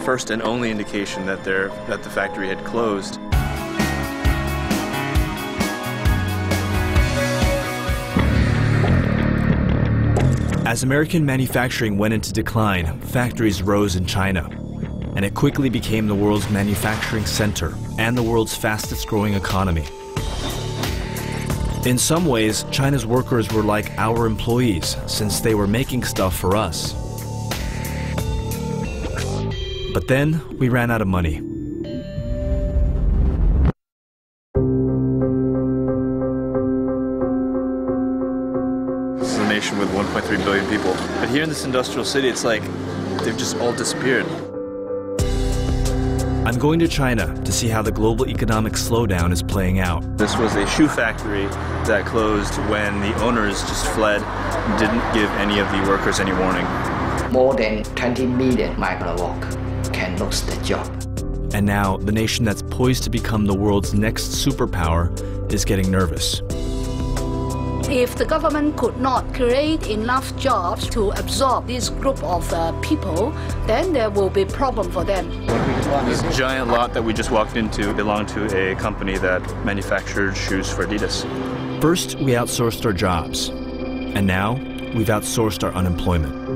first and only indication that the factory had closed. As American manufacturing went into decline, factories rose in China, and it quickly became the world's manufacturing center and the world's fastest growing economy. In some ways, China's workers were like our employees, since they were making stuff for us. But then we ran out of money. This is a nation with 1.3 billion people. But here in this industrial city, it's like they've just all disappeared. I'm going to China to see how the global economic slowdown is playing out. This was a shoe factory that closed when the owners just fled and didn't give any of the workers any warning. More than 20 million migrant workers can lose their job. And now, the nation that's poised to become the world's next superpower is getting nervous. If the government could not create enough jobs to absorb this group of people, then there will be a problem for them. This giant lot that we just walked into belonged to a company that manufactured shoes for Adidas. First, we outsourced our jobs. And now, we've outsourced our unemployment.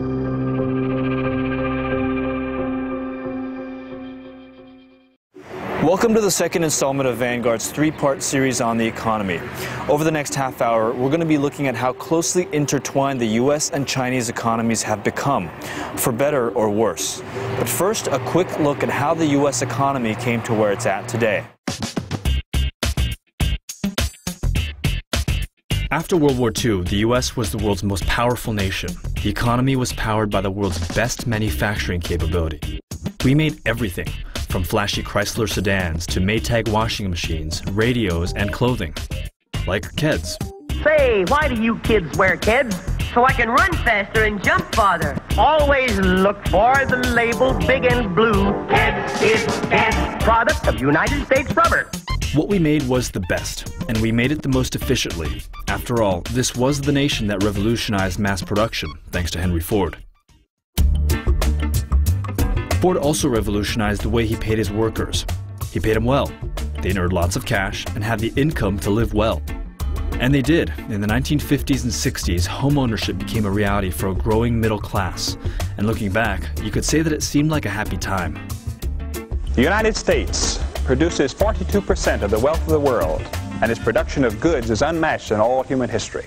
Welcome to the second installment of Vanguard's three-part series on the economy. Over the next half hour, we're going to be looking at how closely intertwined the U.S. and Chinese economies have become, for better or worse. But first, a quick look at how the U.S. economy came to where it's at today. After World War II, the U.S. was the world's most powerful nation. The economy was powered by the world's best manufacturing capability. We made everything, from flashy Chrysler sedans to Maytag washing machines, radios, and clothing. Like Keds. Say, why do you kids wear Keds? So I can run faster and jump farther. Always look for the label big and blue. Keds is Keds, product of United States Rubber. What we made was the best, and we made it the most efficiently. After all, this was the nation that revolutionized mass production, thanks to Henry Ford. Ford also revolutionized the way he paid his workers. He paid them well. They earned lots of cash and had the income to live well. And they did. In the 1950s and 60s, home ownership became a reality for a growing middle class. And looking back, you could say that it seemed like a happy time. The United States produces 42% of the wealth of the world, and its production of goods is unmatched in all human history.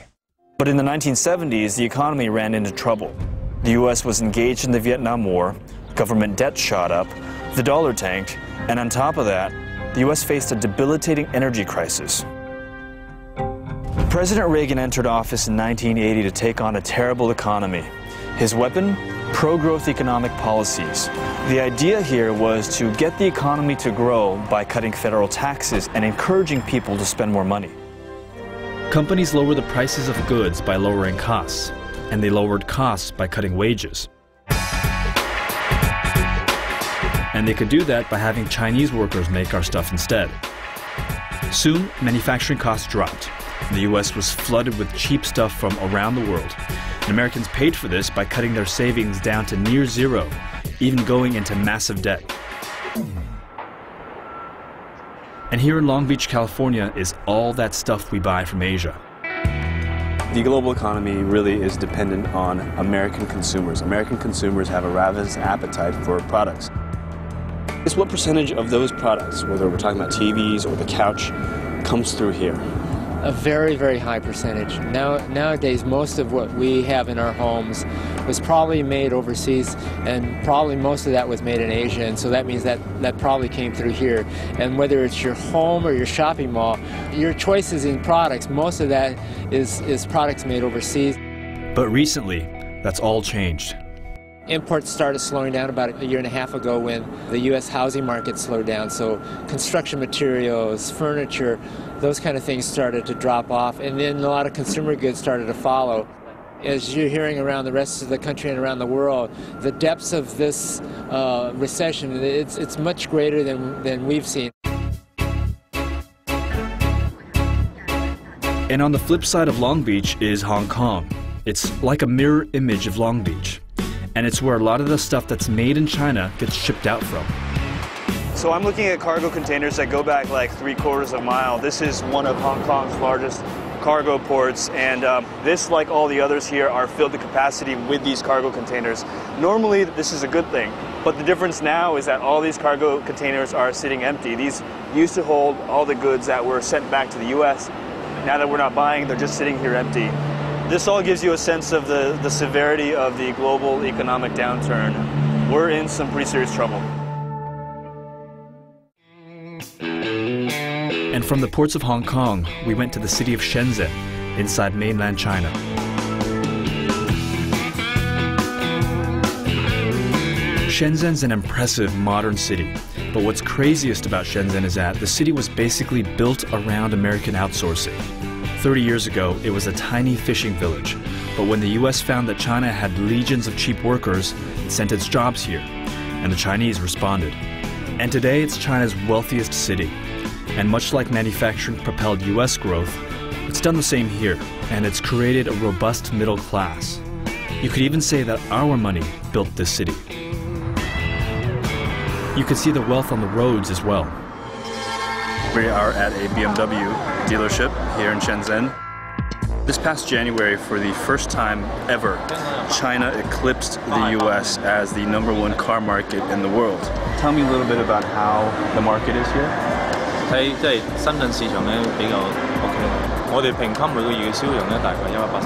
But in the 1970s, the economy ran into trouble. The U.S. was engaged in the Vietnam War, government debt shot up, the dollar tanked, and on top of that, the U.S. faced a debilitating energy crisis. President Reagan entered office in 1980 to take on a terrible economy. His weapon? Pro-growth economic policies. The idea here was to get the economy to grow by cutting federal taxes and encouraging people to spend more money. Companies lower the prices of goods by lowering costs, and they lowered costs by cutting wages. And they could do that by having Chinese workers make our stuff instead. Soon, manufacturing costs dropped. The U.S. was flooded with cheap stuff from around the world. And Americans paid for this by cutting their savings down to near zero, even going into massive debt. And here in Long Beach, California, is all that stuff we buy from Asia. The global economy really is dependent on American consumers. American consumers have a ravenous appetite for products. It's what percentage of those products, whether we're talking about TVs or the couch, comes through here? A very, very high percentage. Nowadays, most of what we have in our homes was probably made overseas, and probably most of that was made in Asia, and so that means that probably came through here. And whether it's your home or your shopping mall, your choices in products, most of that is products made overseas. But recently, that's all changed. Imports started slowing down about a year and a half ago when the U.S. housing market slowed down. So construction materials, furniture, those kind of things started to drop off. And then a lot of consumer goods started to follow. As you're hearing around the rest of the country and around the world, the depths of this recession, it's much greater than we've seen. And on the flip side of Long Beach is Hong Kong. It's like a mirror image of Long Beach. and it's where a lot of the stuff that's made in China gets shipped out from. So I'm looking at cargo containers that go back like 3/4 of a mile. This is one of Hong Kong's largest cargo ports, and this, like all the others here, are filled to capacity with these cargo containers. Normally this is a good thing, but the difference now is that all these cargo containers are sitting empty. These used to hold all the goods that were sent back to the US. Now that we're not buying, they're just sitting here empty. This all gives you a sense of the severity of the global economic downturn. We're in some pretty serious trouble. And from the ports of Hong Kong, we went to the city of Shenzhen, inside mainland China. Shenzhen's an impressive modern city, but what's craziest about Shenzhen is that the city was basically built around American outsourcing. 30 years ago, it was a tiny fishing village, but when the US found that China had legions of cheap workers, it sent its jobs here, and the Chinese responded. And today, it's China's wealthiest city. And much like manufacturing propelled US growth, it's done the same here, and it's created a robust middle class. You could even say that our money built this city. You could see the wealth on the roads as well. We are at a BMW dealership here in Shenzhen. This past January, for the first time ever, China eclipsed the US as the #1 car market in the world. Tell me a little bit about how the market is here. 喺即係深圳市場咧比較 OK， 我哋平均每個月嘅銷量咧大概180萬。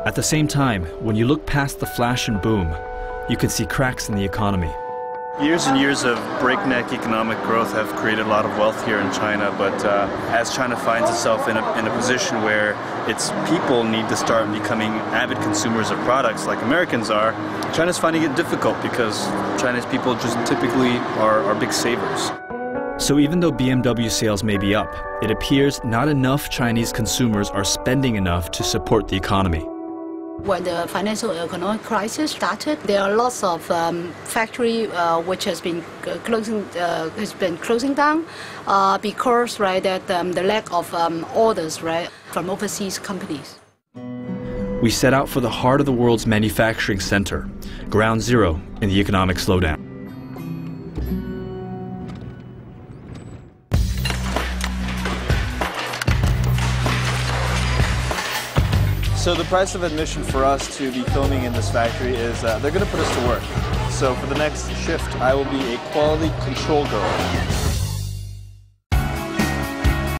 At the same time, when you look past the flash and boom, you can see cracks in the economy. Years and years of breakneck economic growth have created a lot of wealth here in China, but as China finds itself in a position where its people need to start becoming avid consumers of products like Americans are, China's finding it difficult because China's people just typically are big savers. So even though BMW sales may be up, it appears not enough Chinese consumers are spending enough to support the economy. When the financial economic crisis started, there are lots of factory which has been closing down because that the lack of orders from overseas companies. We set out for the heart of the world's manufacturing center, ground zero in the economic slowdown. So the price of admission for us to be filming in this factory is they're going to put us to work. So for the next shift, I will be a quality control girl.